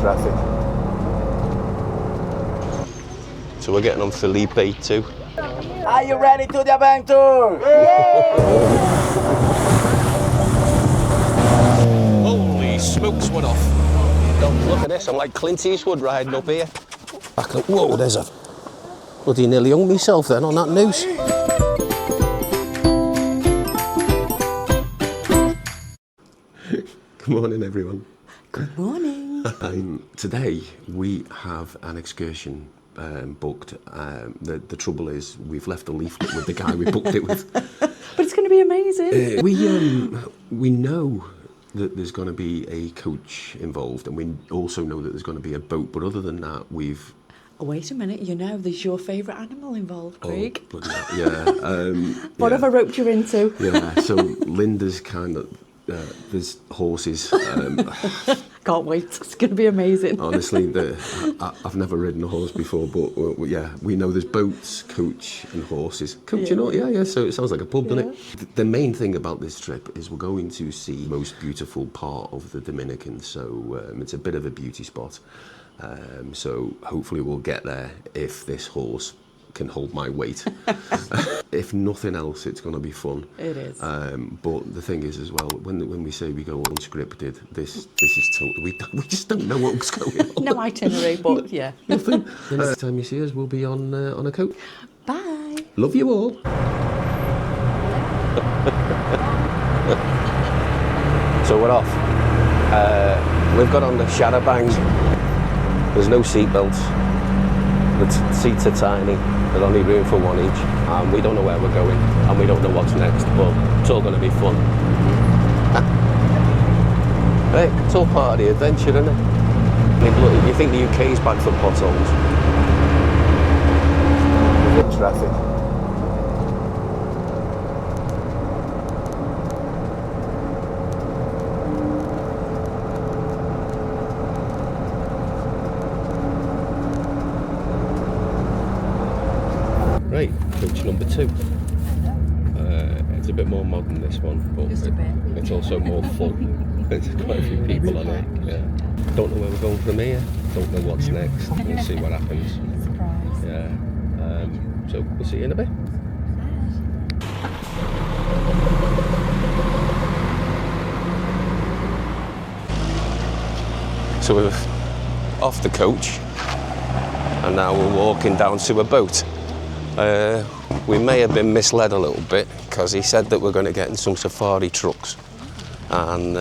traffic. So we're getting on Felipe too. Are you ready to the adventure? Yeah! Holy smokes, what off? Don't look at this, I'm like Clint Eastwood riding up here. Whoa, there's a... Bloody nearly hung myself then on that noose. Good morning, everyone. Good morning. Today we have an excursion booked. The trouble is we've left a leaflet with the guy we booked it with. But it's going to be amazing. We know that there's going to be a coach involved, and we also know that there's going to be a boat. But other than that, we've... Oh, wait a minute, you know, there's your favourite animal involved, Craig. Oh, bloody hell, yeah. What have I roped you into? Yeah, so Linda's kind of... there's horses. Can't wait, it's going to be amazing. Honestly, I've never ridden a horse before, but yeah, we know there's boats, coach and horses. Coach, you know, yeah, so it sounds like a pub, doesn't it? The main thing about this trip is we're going to see the most beautiful part of the Dominican, so it's a bit of a beauty spot. So hopefully we'll get there if this horse can hold my weight. If nothing else, it's going to be fun. It is. But the thing is as well, when we say we go unscripted, this is totally, we just don't know what's going on. No itinerary, but yeah. Nothing. The next time you see us, we'll be on a coach. Bye. Love you all. So we're off. We've got on the Shadowbangs. There's no seat belts. The seats are tiny. There's only room for one each. And we don't know where we're going, and we don't know what's next, but it's all going to be fun. Hey, it's all part of the adventure, isn't it? You think the UK's bad for potholes? Good traffic. Right, coach number 2. It's a bit more modern, this one, but it's also more fun. There's quite a few people on it. Yeah. Don't know where we're going from here. Don't know what's next. We'll see what happens. Surprise. Yeah. So we'll see you in a bit. So we're off the coach, and now we're walking down to a boat. We may have been misled a little bit because he said that we're going to get in some safari trucks and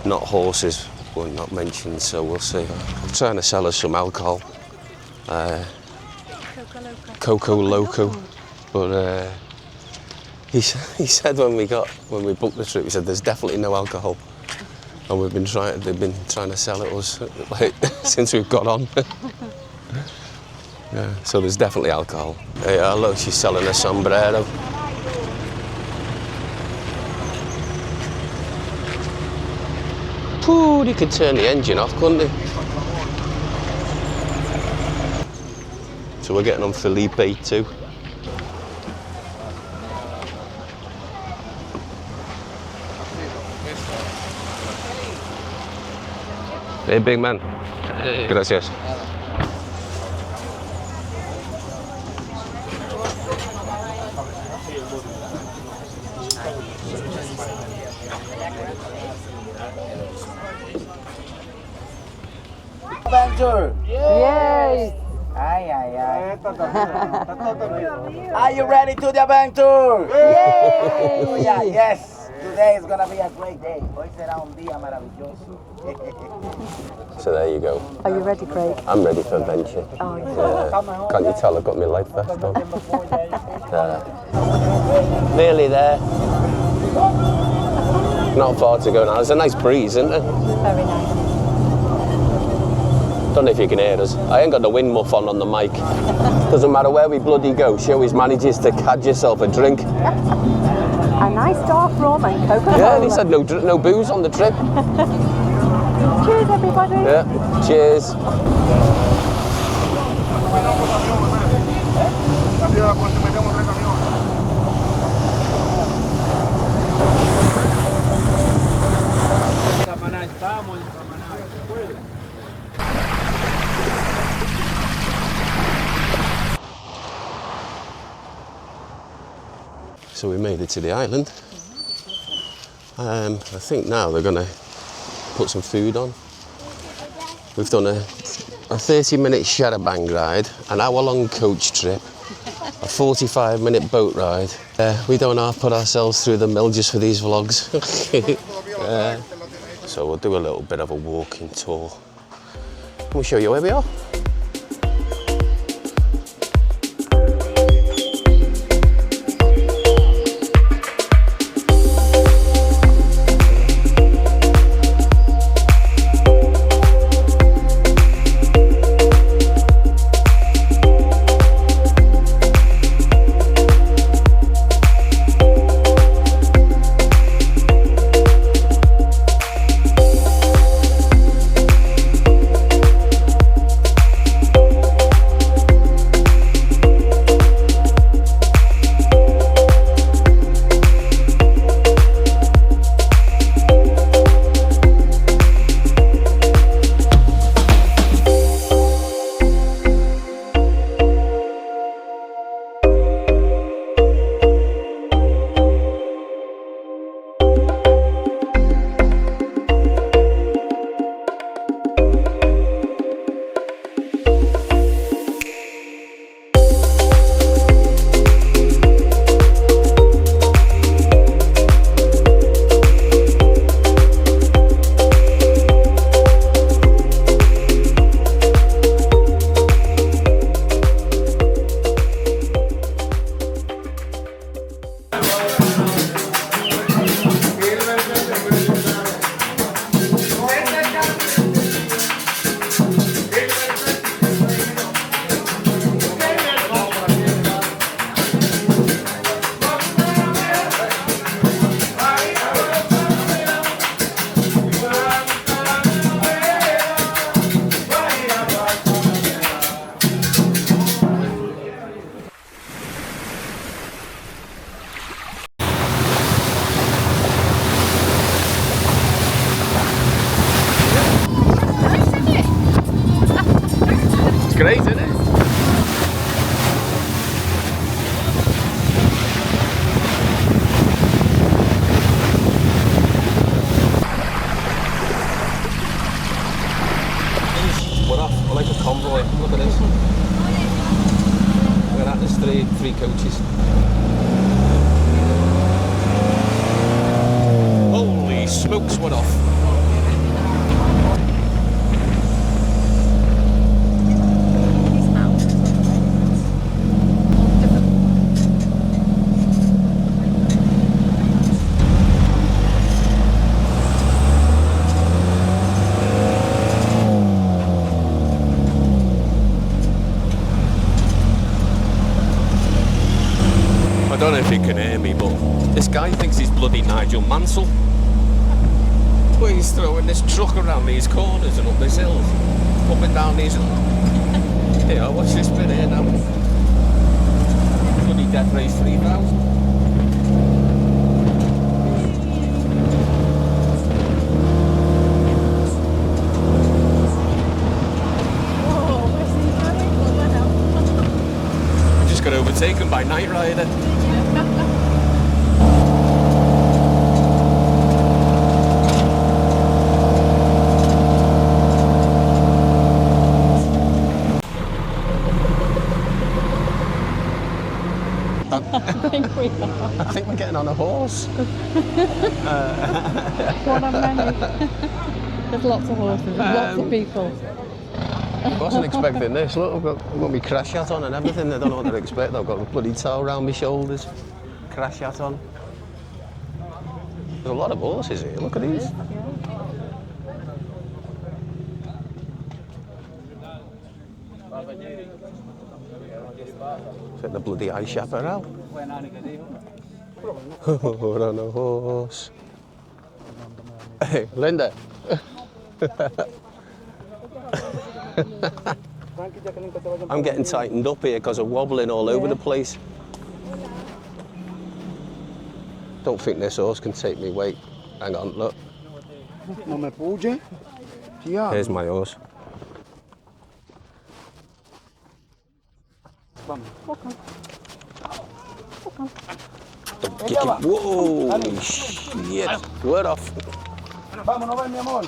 not horses were not mentioned, so we'll see. I'm trying to sell us some alcohol, Coco Loco, but he said when we booked the trip, he said there's definitely no alcohol, and they've been trying to sell it us like, since we've got on. Yeah, so there's definitely alcohol. Yeah, look, she's selling a sombrero. Pooh, he could turn the engine off, couldn't he? So we're getting on Felipe too. Hey, big man. Hey. Gracias. Adventure! Yay! Ay, ay, ay. Are you ready to the adventure? Yay! Yeah, yes. Today is gonna be a great day. Hoy será un día maravilloso. So there you go. Are you ready, Craig? I'm ready for adventure. Oh, yeah. Can't you tell I've got my life vest on? Nearly there. Not far to go now. There's a nice breeze, isn't there? Very nice. Don't know if you can hear us. I ain't got the wind muff on the mic. Doesn't matter where we bloody go, she always manages to cadge yourself a drink. A nice dark rum and Coca-Cola. Yeah, they said no booze on the trip. Cheers, everybody. Yeah, cheers. So we made it to the island. I think now they're going to put some food on. We've done a 30-minute charabanc ride, an hour-long coach trip, a 45-minute boat ride. We don't have to put ourselves through the mill just for these vlogs. So we'll do a little bit of a walking tour. Can we show you where we are? Great, isn't it? We're off. We're like a convoy. Look at this. Look at that. There's three coaches. Holy smokes, we're off. I don't know if you can hear me, but this guy thinks he's bloody Nigel Mansell. Well, he's throwing this truck around these corners and up these hills, up and down these. Here, watch this bit here now. Bloody death race 3000. Just got overtaken by Night Rider. I think we're getting on a horse. One of many. There's lots of horses, lots of people. I wasn't expecting this. Look, I've got my crash hat on and everything. I don't know what to expect. I've got a bloody towel around my shoulders, crash hat on. There's a lot of horses here. Look at these. It's like the bloody ice chaparral. We're on a horse. Hey, Linda. I'm getting tightened up here because I'm wobbling all over the place. Don't think this horse can take me weight. Hang on, look. Here's my horse. Don't kick it. Whoa, shit. Word off. Vámonos, ven, mi amor.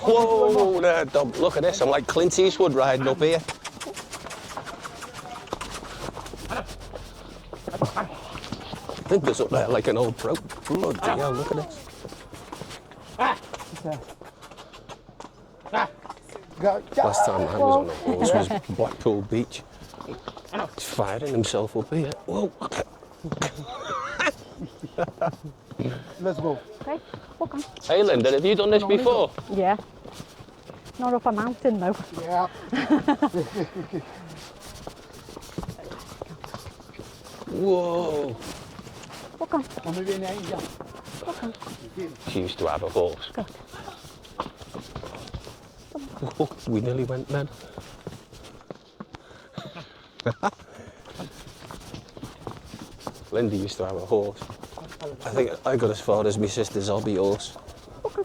Whoa, there, Dom. Look at this. I'm like Clint Eastwood riding up here. I think there's up there like an old pro. Bloody hell, look at this. Last time I was on a horse was Blackpool Beach. He's firing himself up here. Whoa. Let's go. Okay, walk on. Hey Linda, have you done this before? Yeah. Not up a mountain though. Yeah. Whoa. Walk on. Mami viene ahí ya. Walk on. She used to have a horse. Good. Oh, we nearly went mad. Linda used to have a horse. I think I got as far as my sister's hobby horse. Okay.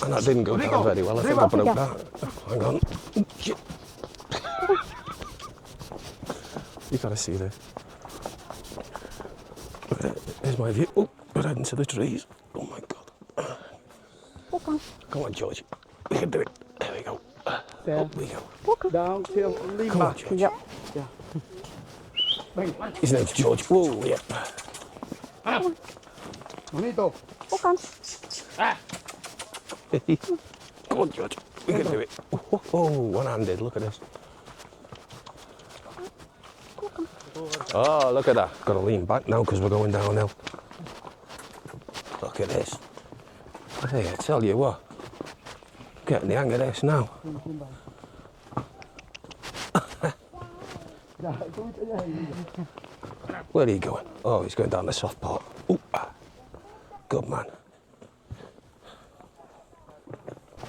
And I didn't go down very well. I think I broke that. Hang on. Shit. You gotta see this. Here's my view. Oh, we're heading to the trees. Oh my God. Walk on. Come on, George. We can do it. There we go. Up we go. Walk on. Down till lean Come on, back. George. Yep. Yeah. His name's George. Whoa, yeah. Bonito. Walk on. Come on, George. We can do it. Oh, one-handed. Look at this. Oh, look at that. Got to lean back now because we're going downhill. Look at this. Hey, I tell you what. Getting the hang of this now. Where are you going? Oh, he's going down the soft part. Ooh. Good man.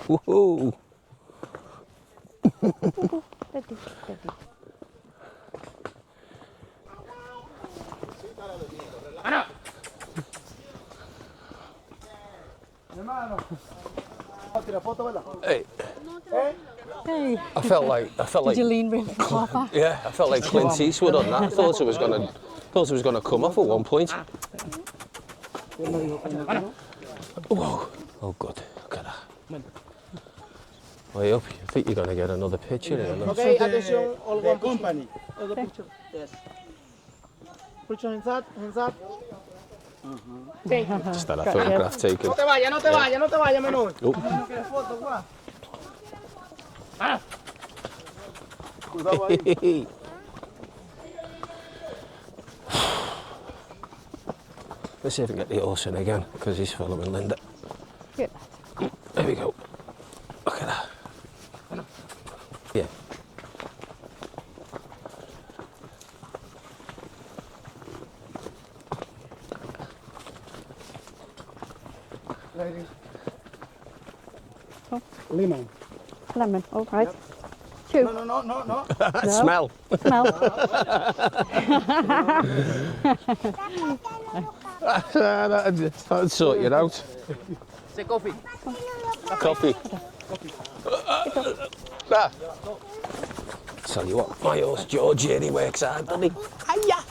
Woohoo! Steady, steady. Hermano. Tira foto, ¿verdad? Hey, Hey. I felt like Did you lean really far back? yeah, I felt like Clint Eastwood on that. I thought it was gonna come off at one point. Whoa! Oh, good. Look at that. Way up. I think you're gonna get another picture here. Look. Okay, attention, all one company. All the picture. Yes. Picture inside, inside. Just had a photograph taken. No te vayas, no te vayas, no te vayas, menor. Oh. No quieres foto, guau. Cuidado ahí. Let's see if we can get the horse in again, because he's following Linda. Good. There we go. Look at that. Yeah. Ladies. Oh. Lemon. Lemon, all right. Chew. No, no, no, no, no. Smell. Smell. That'd sort you out. Say coffee. Coffee. Ah. Tell you what, my horse George here, he works hard, doesn't he? Hiya!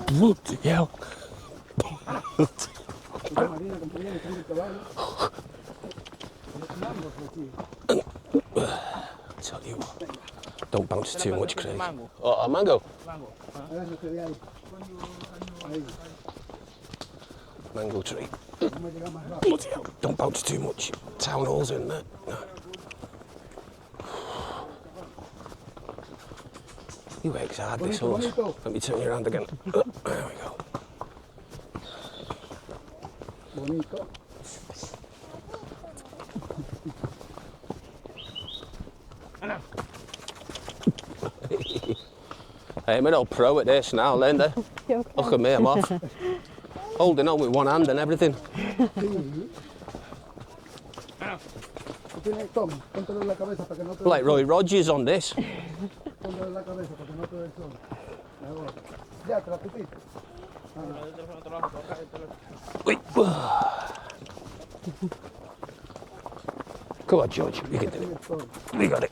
Bloody hell. Tell you what, don't bounce too much, Craig. Oh, a mango? Mango tree. Bloody hell, don't bounce too much. Town hall's in there. No. He works hard, this horse. Let me turn you around again. There we go. Bonito. Hey, I'm an old pro at this now, Linda. You okay? Look at me, I'm off. Holding on with one hand and everything. Like Roy Rogers on this. Wait. Come on, George, you can do it. We got it.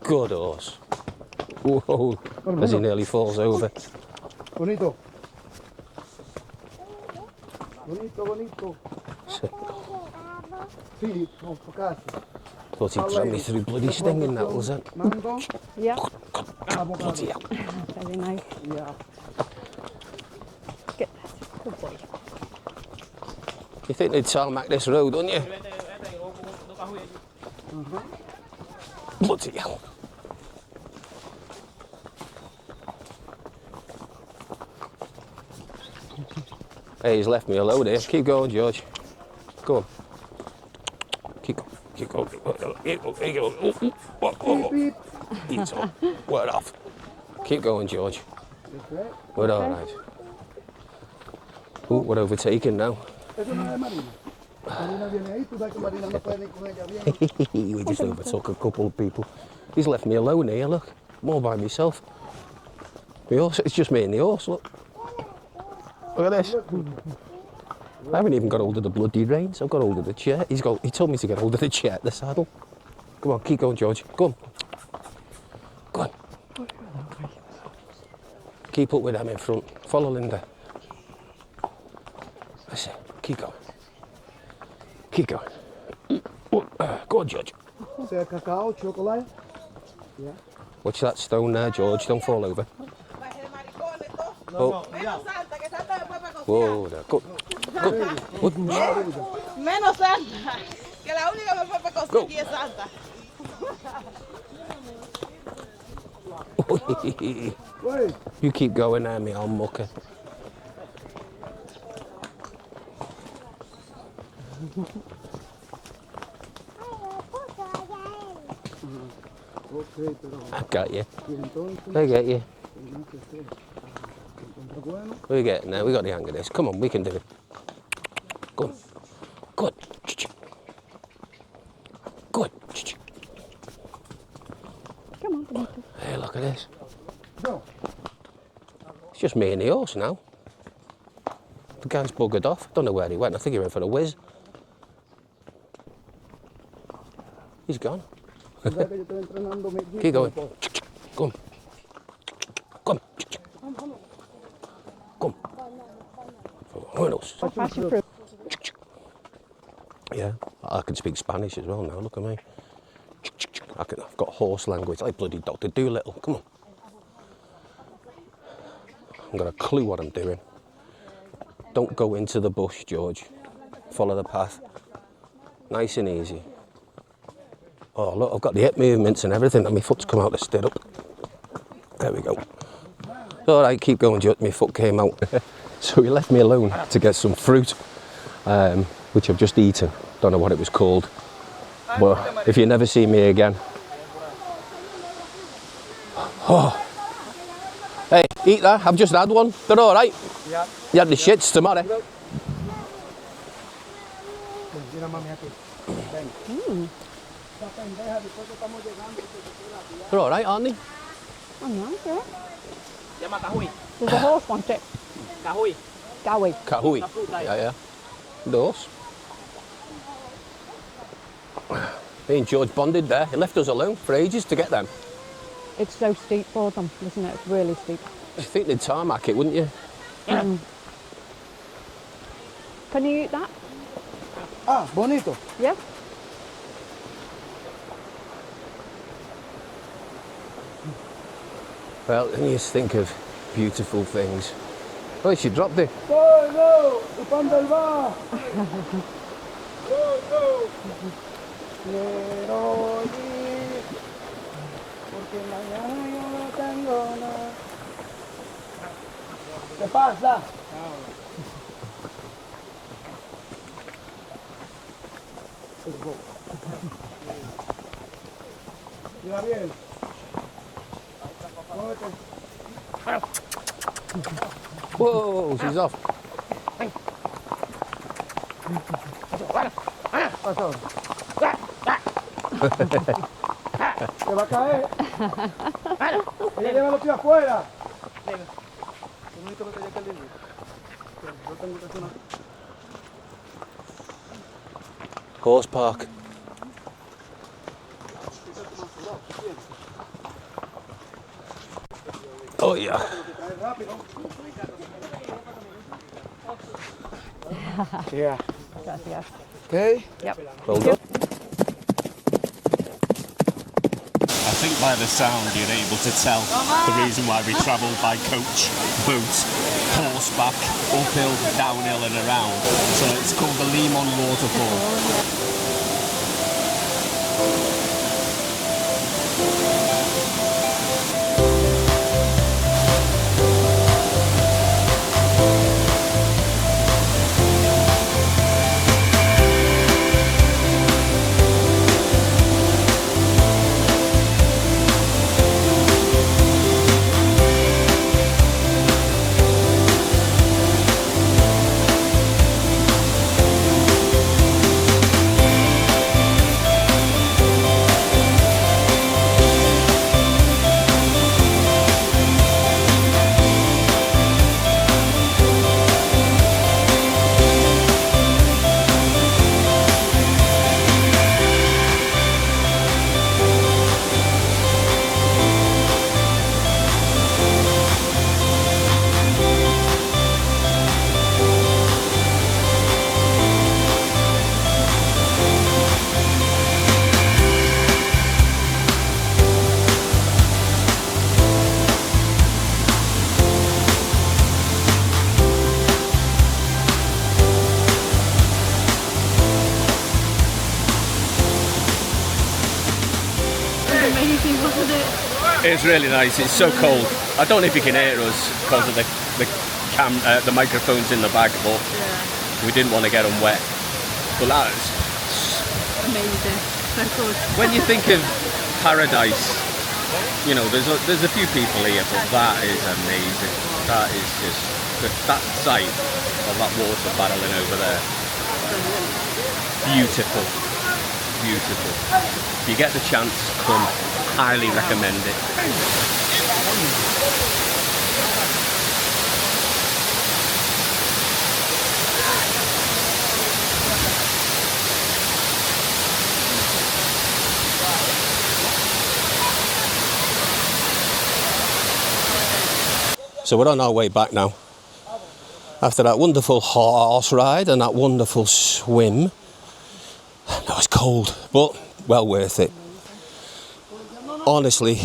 Good horse. Whoa, as he nearly falls over. Bonito. Bonito, bonito. Sí, casi. Thought he'd slam me through bloody stinging nettles then. Mango. Yeah, Bloody hell. very nice. Yeah. Get that. Good boy. You think they'd tarmac this road, don't you? Bloody hell. Hey, he's left me alone here. Keep going, George. Go on. Keep going. Keep going. Keep going. Beep, He's on. We're off. Keep going, George. beep. We're all right. Ooh, we're overtaken now. Eso no es Marina. Marina viene ahí, tú sabes que Marina no puede ir con ella bien. We just overtook a couple of people. He's left me alone here, look. I'm all by myself. The horse, it's just me and the horse, look. Look at this. I haven't even got hold of the bloody reins. I've got hold of the chair. He told me to get hold of the chair, the saddle. Come on, keep going, George. Go on. Go on. Keep up with them in front. Follow Linda. That's it. Keep going. Keep going. Go on, George. Sea cacao, chocolate. Yeah. Watch that stone there, George. Don't fall over. Oh. Whoa, there. Go. Go. Menos santa, que la única que me fue para Go. conseguir es santa. Wait. You keep going there, me old mucker. Ok, pero I got you. y entonces, I get you. no sé qué. Encuentra bueno. We're getting there. We got the hang of this. Come on, we can do it. Go on. Good. Good. Come on, Benito. Hey, look at this. Go. It's just me and the horse now. The guy's buggered off. Don't know where he went. I think he went for a whiz. He's gone. Tú sabes que yo estoy entrenando mi Keep going. Go on. Come. Come. Who knows? I'll pass you through. Yeah, I can speak Spanish as well now. Look at me. I've got horse language like bloody Dr. Doolittle. Come on. I've got a clue what I'm doing. Don't go into the bush, George. Follow the path. Nice and easy. Oh, look, I've got the hip movements and everything, and my foot's come out the stirrup. There we go. All right, keep going, George. My foot came out. So he left me alone to get some fruit, which I've just eaten. Don't know what it was called. But if you never see me again. Oh. Hey, eat that. I've just had one. They're all right. Yeah. You had the shits tomorrow. Mira, mami, aquí. Ven. Esta pendeja, después que estamos llegando, que se tira a They're all right, aren't they? Oh, nice, yeah. Llama Cajuy. Does the horse want it? Cajuy. Gowie. Cahui. Yeah. Those. Me and George bonded there. He left us alone for ages to get them. It's so steep for them, isn't it? It's really steep. You think they'd tarmac it, wouldn't you? Mm. Can you eat that? Ah, bonito. Yeah. Well, and you just think of beautiful things. Oh, she dropped it. Go, go. ¿Y pan del va? Go, go. Quiero ir, porque mañana yo no tengo nada. ¿Qué pasa? Mira bien. Whoa, she's off. Pasó. Se va a caer. Ella lleva los pies afuera. Horse park. yeah. Yeah. Gracias. Okay. Yep. Well done. I think by the sound you're able to tell the reason why we travelled by coach, boat, horseback, uphill, downhill and around. So it's called the Limón Waterfall. Amazing, wasn't it? It's really nice. It's so cold. I don't know if you can hear us because of the microphones in the bag, but we didn't want to get them wet. But that is Amazing. So good. when you think of paradise, you know, there's a few people here, but that is amazing. That is just that sight of that water barreling over there. Beautiful, beautiful. If you get the chance, come. Highly recommend it. So we're on our way back now. After that wonderful horse ride and that wonderful swim. Now it's cold, but well worth it. Honestly,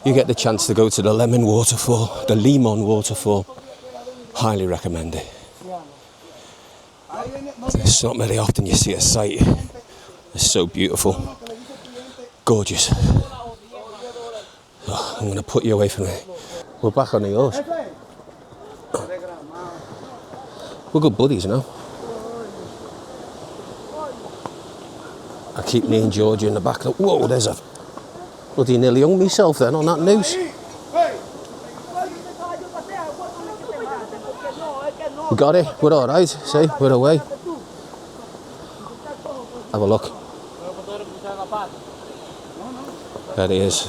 you get the chance to go to the Limón Waterfall. Highly recommend it. It's not very often you see a sight. It's so beautiful. Gorgeous. Oh, I'm going to put you away from it. We're back on the horse. We're good buddies now. I keep me and Georgia in the back. Whoa, there's a bloody nearly hung myself then on that noose. We got it. We're all right. See, we're away. Have a look. There he is.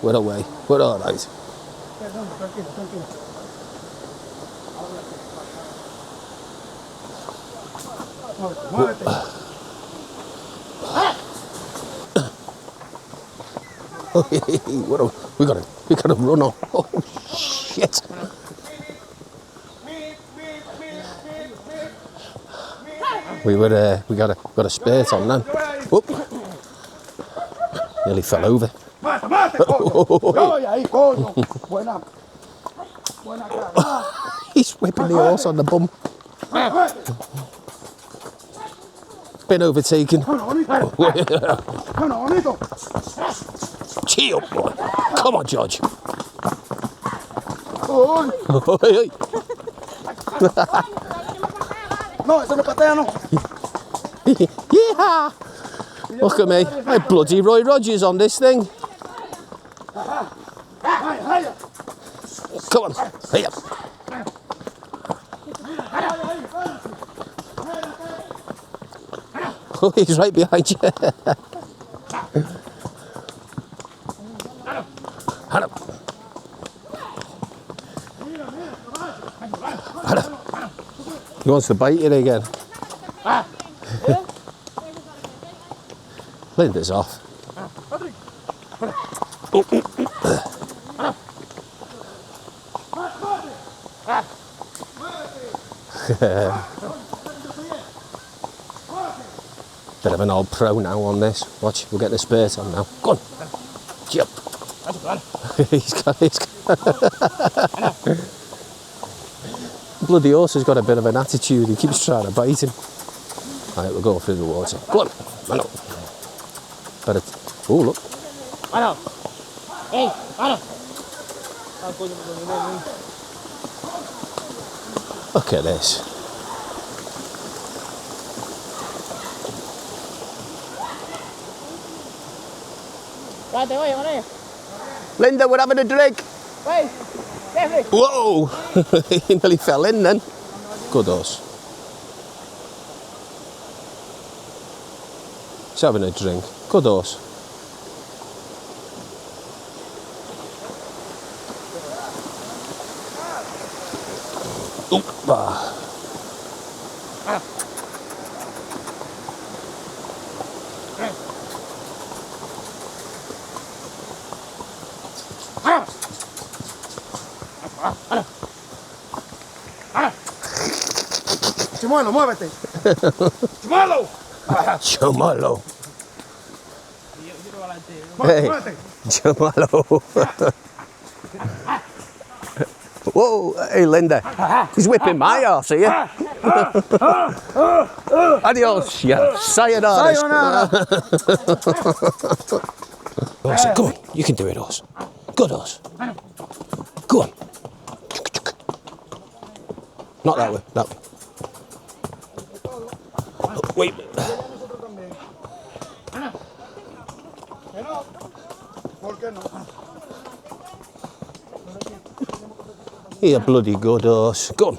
We're away. We're all right. We gotta run on. Oh shit! We got a spurt on then. Whoop. Nearly fell over. He's whipping the horse on the bum. Been overtaken. Chill, boy. Come on, George. No, eso no patea, no. Yeah. Look at me. I'm bloody Roy Rogers on this thing. Come on. Hey. Oh, he's right behind you. Hello. Hello. He wants to bite you again. Linda's off. Bit of an old pro now on this. Watch, we'll get the spurt on now. Go on. Jump. he's got. Bloody horse has got a bit of an attitude. He keeps trying to bite him. Right, we'll go through the water. Go on. Man up. Better. Oh, look. Man up. Hey, man up. Look at this. Right there, wait. Linda, we're having a drink. Wait, Jeffrey. Whoa! He nearly fell in then. Good horse. He's having a drink. Good horse. Oop. Ah. Chimuelo, muévete. Chimuelo. Chamalo. Hey. Chamalo. Whoa, hey Linda. He's whipping my arse, are you? Adios, yeah. Sayonara. Sayonara. Horse, go on, you can do it, horse. Good horse. Go on. Not that way, that way. Wait. ¿Por qué no? You're a bloody good horse. Go on.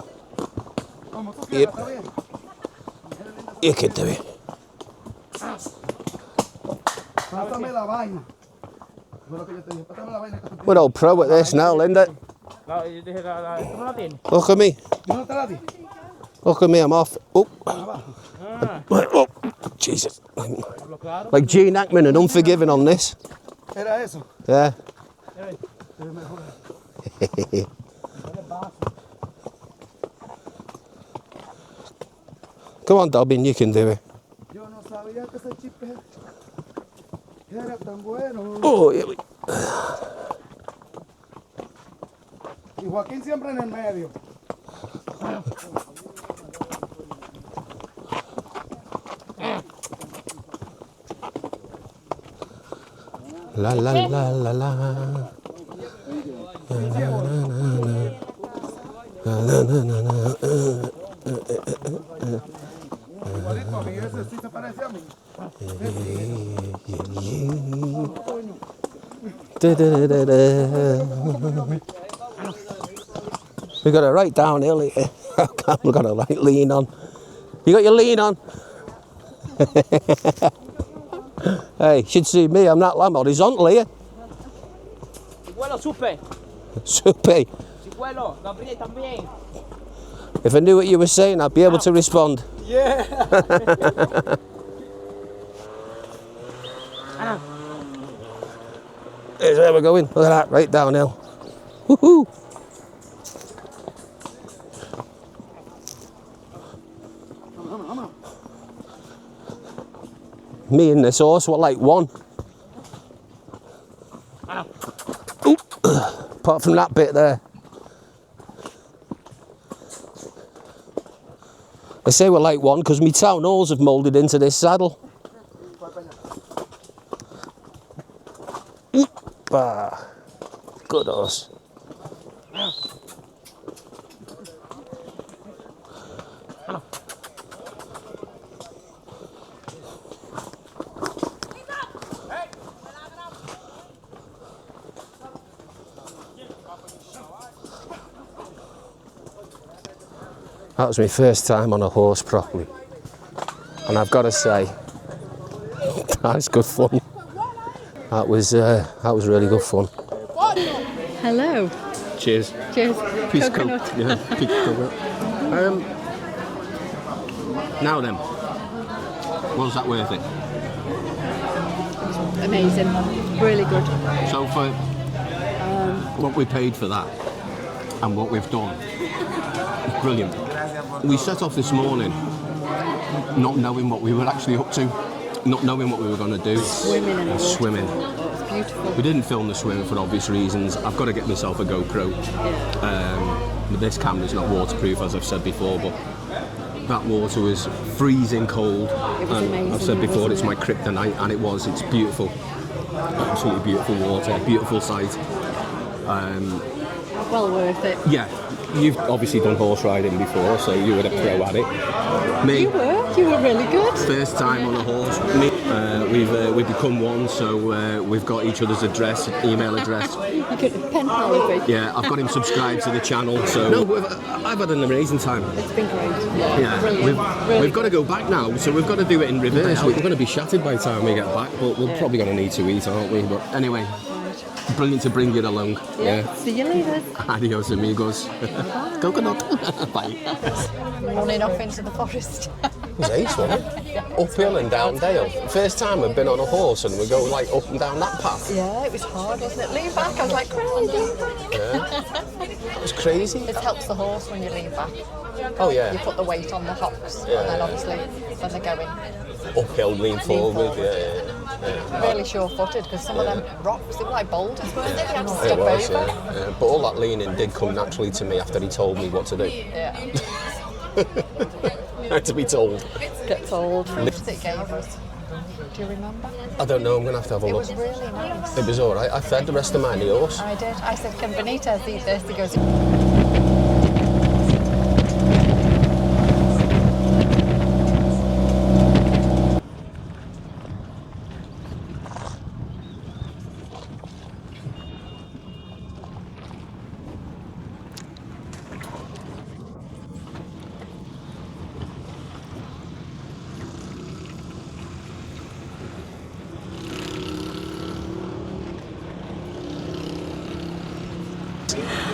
Yep. You can do it. Pásame la vaina. We're all pro at this now, Linda. Look at me. Look at me, I'm off. Oh. Oh. Jesus. Like Gene Hackman and Unforgiven on this. Era eso. Yeah. Come on, Dobbin, you can do it. Yo no sabía que ese chip era tan bueno. Oh, yeah. Y Joaquín siempre en el medio. La la la la la. Igualito a mí, ese sí se parece a mí. We got it right downhill here. We've got to like lean on. You got your lean on? Hey, you should see me, I'm not horizontal here. Chicuelo, supe. Supe. Chicuelo, Gabriel también. If I knew what you were saying, I'd be able to respond. Yeah. Here's where we're going. Look at that, right downhill. Woohoo! Me and this horse were like one. Oop. Apart from that bit there. I say we're like one because my town halls have moulded into this saddle. Oop. Ah. Good horse. That was my first time on a horse properly, and I've got to say, that was good fun. That was really good fun. Hello. Cheers. Cheers. Peace Coconut. Yeah, peace coconut. Now then, was that worth it? Amazing. Really good. So for what we paid for that and what we've done, it's brilliant. We set off this morning not knowing what we were actually up to, not knowing what we were going to do. Swimming in the waterfall. Swimming. It's beautiful. We didn't film the swimming for obvious reasons. I've got to get myself a GoPro. But this camera's not waterproof, as I've said before, but that water was freezing cold. It was amazing. I've said before, it's my kryptonite, and it was. It's beautiful. Absolutely beautiful water, beautiful sight. Well worth it. Yeah, you've obviously done horse riding before, so you were a pro at it. Me, You were really good. first time on a horse. Me, we've become one, so we've got each other's address, email address. You could pen pal with me. Yeah, I've got him subscribed to the channel, so no, I've had an amazing time. It's been great. Yeah, Brilliant. we've got to go back now, so we've got to do it in reverse. We're going to be shattered by the time we get back, but we're probably going to need to eat, aren't we? But anyway, brilliant to bring you along. Yeah. See you later. Adios, amigos. Coconut. Bye. Running off into the forest. It was ace, wasn't it? Uphill and down dale. First time I've been on a horse and we go like up and down that path. Yeah, it was hard, wasn't it? Lean back, I was like, crazy. Yeah. That was crazy. It helps the horse when you lean back. Oh yeah. You put the weight on the hocks, Yeah. and then obviously when they're going, Uphill, lean forward. Yeah. really sure-footed, because some of them rocks, they were like boulders, weren't they? You had to It step was, over. yeah. But all that leaning did come naturally to me after he told me what to do. Yeah. I had to be told. Gets old. What it gave us? Do you remember? I don't know, I'm going to have a It look. was really nice. It was alright. I fed the rest of mine the horse. I did. I said, can Benitez eat this? He goes,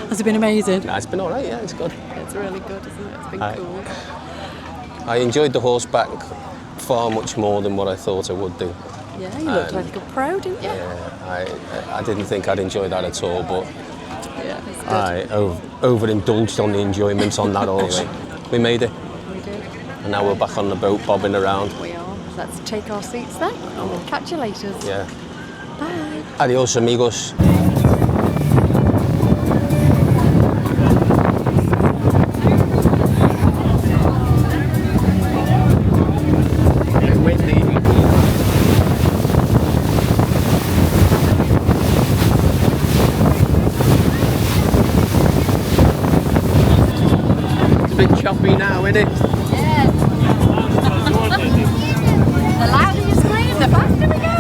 has it been amazing? It's been alright, yeah, it's good. It's really good, isn't it? It's been Aye. cool. I enjoyed the horseback far much more than what I thought I would do. Yeah, you looked like a pro, didn't you? Yeah, I didn't think I'd enjoy that at all, but Yeah, it's good. I overindulged on the enjoyment on that horse. We made it, We did. and now we're back on the boat bobbing around. We are. Let's take our seats then, and we'll catch you later. Yeah. Bye. Adios, amigos. It's a bit choppy now, isn't it? Yeah. The louder you scream, the faster we go.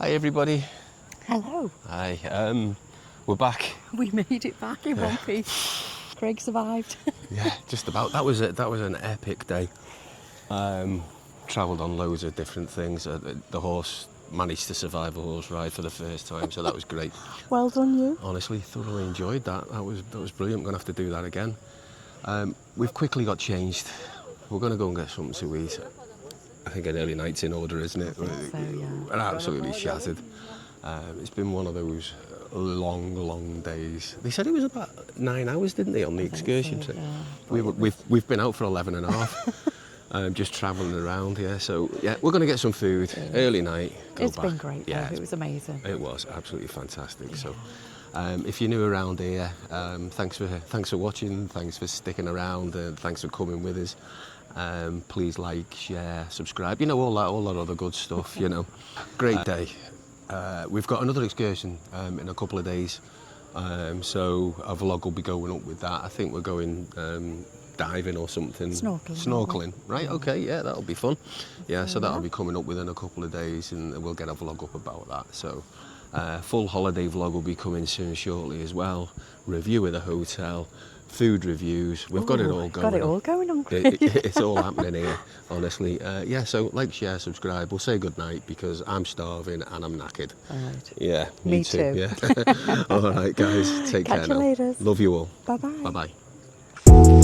Hi, everybody. Hello. Hi. We're back. We made it back in one piece. Craig survived. Yeah, just about. That was an epic day. Travelled on loads of different things. The horse managed to survive a horse ride for the first time, so that was great. Well done, you. Honestly, thoroughly enjoyed that. That was brilliant. I'm gonna have to do that again. We've quickly got changed. We're gonna go and get something to eat. I think an early night's in order, isn't it? We're absolutely shattered. It's been one of those long days. They said it was about 9 hours, didn't they, on the excursion trip? Yeah. We've been out for 11 and a half. Just travelling around, yeah. So yeah, we're going to get some food. Early night. It's back. been great. Though. Yeah, It was amazing. It was absolutely fantastic. So, if you're new around here, thanks for watching. Thanks for sticking around. Thanks for coming with us. Please like, share, subscribe. You know, all that other good stuff. You know, great day. We've got another excursion in a couple of days. So a vlog will be going up with that. I think we're going diving or something. Snorkeling, right? Okay, yeah, that'll be fun. Yeah, so that'll be coming up within a couple of days, and we'll get a vlog up about that. So full holiday vlog will be coming soon shortly as well. Review of the hotel, food reviews. We've got it all going. Got it all going on. It's all happening here, honestly. Yeah, so like, share, subscribe. We'll say goodnight because I'm starving and I'm knackered. All right. Yeah, Me too. Yeah. All right, guys. Take care Catch you now. later. Love you all. Bye-bye. Bye-bye.